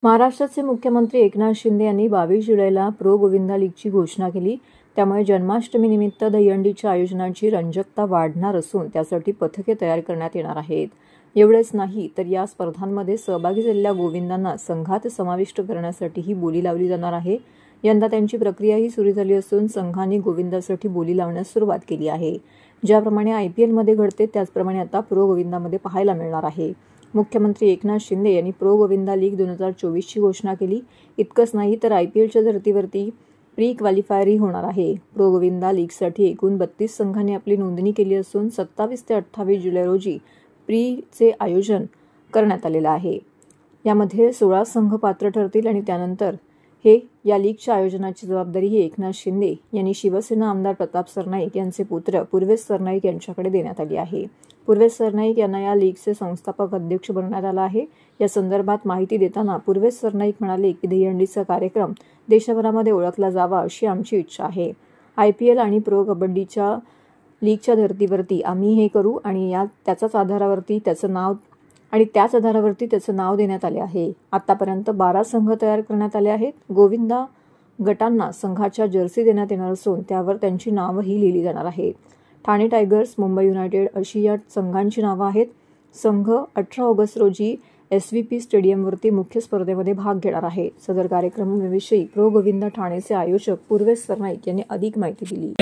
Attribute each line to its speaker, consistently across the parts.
Speaker 1: महाराष्ट्राचे मुख्यमंत्री एकनाथ शिंदे यांनी 22 जुलैला प्रो गोविंदा लीगची घोषणा केली. त्यामुळे जन्माष्टमीनिमित्त दहीहंडीच्या आयोजनाची रंजकता वाढणार असून त्यासाठी पथके तयार करण्यात येणार आहेत. एवढेच नाही तर या स्पर्धांमध्ये सहभागी झालेल्या गोविंदांना संघात समाविष्ट करण्यासाठीही बोली लावली जाणार आहे. यंदा त्यांची प्रक्रियाही सुरू झाली असून संघांनी गोविंदासाठी बोली लावण्यास सुरुवात केली आहे. ज्याप्रमाणे IPLमध्ये घडते त्याचप्रमाणे आता प्रो गोविंदामध्ये पाहायला मिळणार आहे. मुख्यमंत्री एकनाथ शिंदे यांनी प्रो गोविंदा लीग 2024ची घोषणा केली. इतकंच नाही तर IPLच्या धर्तीवरती प्री क्वालिफायरही होणार आहे. प्रो गोविंदा लीगसाठी एकूण 32 संघांनी आपली नोंदणी केली असून 27 ते 28 जुलै रोजी प्रीचे आयोजन करण्यात आलेलं आहे. यामध्ये 16 संघ पात्र ठरतील आणि त्यानंतर या लीगच्या आयोजनाची जबाबदारी ही एकनाथ शिंदे यांनी शिवसेना आमदार प्रताप सरनाईक यांचे पुत्र पूर्वेश सरनाईक यांच्याकडे देण्यात आली आहे. पूर्वेश सरनाईक यांना या लीगचे संस्थापक अध्यक्ष बनवण्यात आला आहे. या संदर्भात माहिती देताना पूर्वेश सरनाईक म्हणाले की दहीहंडीचा कार्यक्रम देशभरामध्ये ओळखला जावा अशी आमची इच्छा आहे. IPL आणि प्रो कबड्डीच्या लीगच्या धर्तीवरती आम्ही हे करू आणि त्याच आधारावरती त्याचं नाव देण्यात आले आहे. आतापर्यंत 12 संघ तयार करण्यात आले आहेत. गोविंदा गटांना संघाच्या जर्सी देण्यात येणार असून त्यावर त्यांची नावंही लिहिली जाणार आहेत. ठाणे टायगर्स, मुंबई युनायटेड अशी या संघांची नावं आहेत. संघ 18 ऑगस्ट रोजी SVP स्टेडियमवरती मुख्य स्पर्धेमध्ये भाग घेणार आहे. सदर कार्यक्रमाविषयी प्रो गोविंदा ठाणेचे आयोजक पूर्वेश सरनाईक यांनी अधिक माहिती दिली.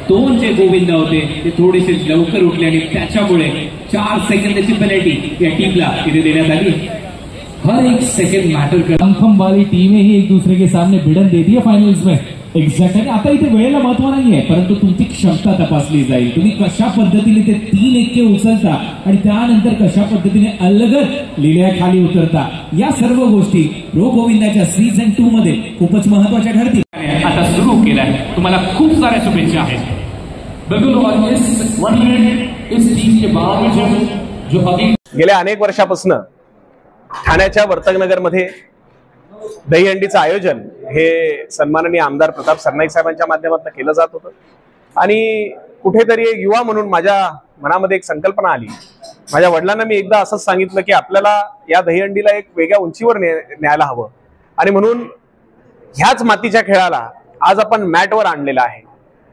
Speaker 2: दोन जे गोविंदा होते ते थोडेसे लवकर उठले आणि त्याच्यामुळे 4 सेकंदाची पेनल्टी या टीमला इथे देण्यात आली. हर एक सेकंड मॅटर कर.
Speaker 3: कंफर्म वाली टीमें ही एक दूसरे के सामने भिड़न देती है फाइनल्स में. एक्झॅक्टली आता इथे वेळेला महत्व नाहीये, परंतु तुमची क्षमता तपासली जाईल. तुम्ही कशा पद्धतीने ते 3 एक्के उचलता आणि त्यानंतर कशा पद्धतीने अलगद लिल्या खाली उतरता, या सर्व गोष्टी प्रो गोविंदाच्या सीझन 2 मध्ये खूपच महत्वाच्या ठरतील.
Speaker 2: आता सुरू केलाय. तुम्हाला खूप साऱ्या शुभेच्छा आहेत.
Speaker 4: गेल्या अनेक वर्षापासून ठाण्याच्या वर्तकनगरमध्ये दहीहंडीचं आयोजन हे सन्माननीय आमदार प्रताप सरनाईक साहेबांच्या माध्यमातून केलं जात होतं. आणि कुठेतरी एक युवा म्हणून माझ्या मनामध्ये एक संकल्पना आली. माझ्या वडिलांना मी एकदा असंच सांगितलं की आपल्याला या दहीहंडीला एक वेगळ्या उंचीवर न्यायला हवं आणि म्हणून ह्याच मातीच्या खेळाला आज आपण मॅटवर आणलेला आहे.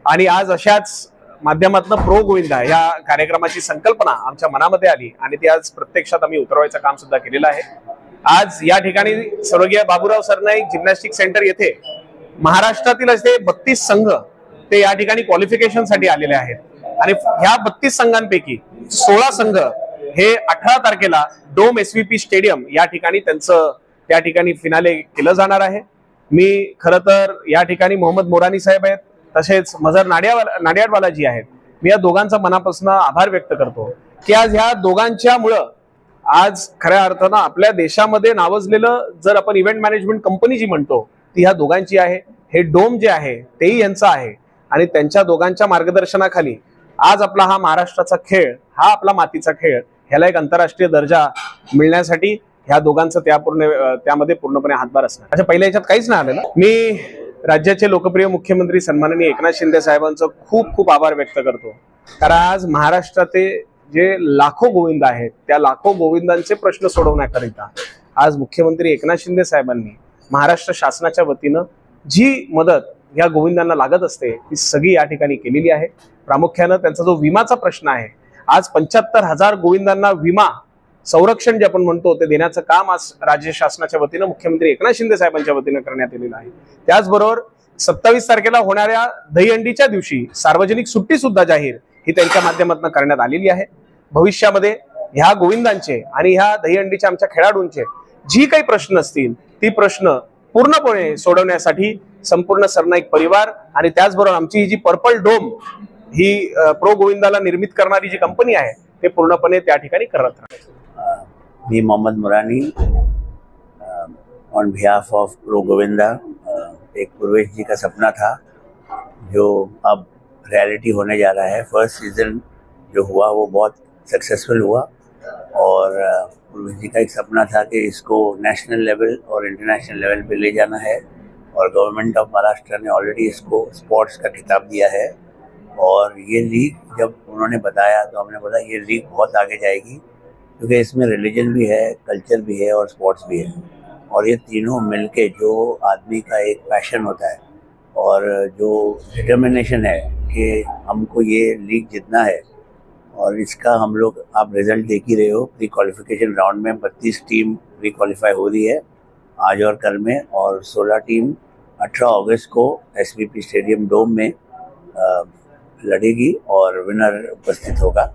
Speaker 4: आणि आज अशाच माध्यमातून प्रो गोविंदा या कार्यक्रमाची संकल्पना आमच्या मनामध्ये आली आणि ती आज प्रत्यक्षात आम्ही उतरवायचं काम सुद्धा केलेलं आहे. आज या ठिकाणी स्वर्गीय बाबूराव सरनाईक जिम्नॅस्टिक सेंटर येथे महाराष्ट्रातील असे 32 संघ ते या ठिकाणी क्वालिफिकेशनसाठी आलेले आहेत आणि ह्या 32 संघांपैकी 16 संघ हे 18 तारखेला डोम SVP स्टेडियम या ठिकाणी त्यांचं त्या ठिकाणी फिनाले केलं जाणार आहे. मी खरं तर या ठिकाणी मोहम्मद मोरानी साहेब आहेत, तसेच मजर नाडियाडवाला जी आहेत, मी या दोघांचा मनापासून आभार व्यक्त करतो की आज ह्या दोघांच्यामुळं आज खऱ्या अर्थानं आपल्या देशामध्ये नावाजलेलं जर आपण इव्हेंट मॅनेजमेंट कंपनी जी म्हणतो ती ह्या दोघांची आहे. हे डोम जे आहे तेही यांचं आहे आणि त्यांच्या दोघांच्या मार्गदर्शनाखाली आज आपला हा महाराष्ट्राचा खेळ, हा आपला मातीचा खेळ, ह्याला एक आंतरराष्ट्रीय दर्जा मिळण्यासाठी ह्या दोघांचं त्यामध्ये पूर्णपणे हातभार असणार. अच्छा, पहिल्या याच्यात काहीच नाही आलेलं. मी राज्याचे लोकप्रिय मुख्यमंत्री सन्माननीय एकनाथ शिंदे साहेबांचं खूप खूप आभार व्यक्त करतो. कारण आज महाराष्ट्राचे जे लाखो गोविंद आहेत त्या लाखो गोविंदांचे प्रश्न सोडवण्याकरिता आज मुख्यमंत्री एकनाथ शिंदे साहेबांनी महाराष्ट्र शासनाच्या वतीनं जी मदत या गोविंदांना लागत असते ती सगळी या ठिकाणी केलेली आहे. प्रामुख्यानं त्यांचा जो विमाचा प्रश्न आहे, आज 75,000 गोविंदांना विमा संरक्षण जे आपण म्हणतो ते देण्याचं काम आज राज्य शासनाच्या वतीनं मुख्यमंत्री एकनाथ शिंदे साहेबांच्या वतीनं करण्यात आलेलं आहे. त्याचबरोबर 27 तारखेला होणाऱ्या दहीहंडीच्या दिवशी सार्वजनिक सुट्टी सुद्धा जाहीर ही त्यांच्या माध्यमातून करण्यात आलेली आहे. भविष्यामध्ये ह्या गोविंदांचे आणि ह्या दहीहंडीच्या आमच्या खेळाडूंचे जी काही प्रश्न असतील ती प्रश्न पूर्णपणे सोडवण्यासाठी संपूर्ण सरनाईक परिवार आणि त्याचबरोबर आमची ही जी पर्पल डोम ही प्रो गोविंदाला निर्मित करणारी जी कंपनी आहे ते पूर्णपणे त्या ठिकाणी करत राहते.
Speaker 5: मी Mohammad Murani on behalf of pro Govinda. एक पूर्वेश जी का सपना था जो अब रियलिटी होने जा रहा है. फर्स्ट सीजन जो हुआ वो बहुत सक्सेसफुल हुआ और पूर्वेश जी का एक सपना था कि इसको नेशनल लेवल और इंटरनेशनल लेवल पे ले जाना है और गवर्नमेंट ऑफ महाराष्ट्र ने ऑलरेडी इसको स्पोर्ट्स का खिताब दिया है. और ये लीग जब उन्होंने बताया तो हमने बोला ये लीग बहुत आगे जाएगी क्योंकि इसमें रिलीजन भी है, कल्चर भी है और स्पोर्ट्स भी है. और ये तीनों मिलके जो आदमी का एक पैशन होता है और जो डिटर्मिनेशन है कि हमको ये लीग जीतना है, और इसका हम लोग आप रिजल्ट देख ही रहे हो। प्री क्वालिफिकेशन राउंड में 32 टीम प्री क्वालिफाई हो रही है आज और कल में, और 16 टीम 18 अगस्त को एसपीपी स्टेडियम डोम में लड़ेगी और विनर उपस्थित होगा।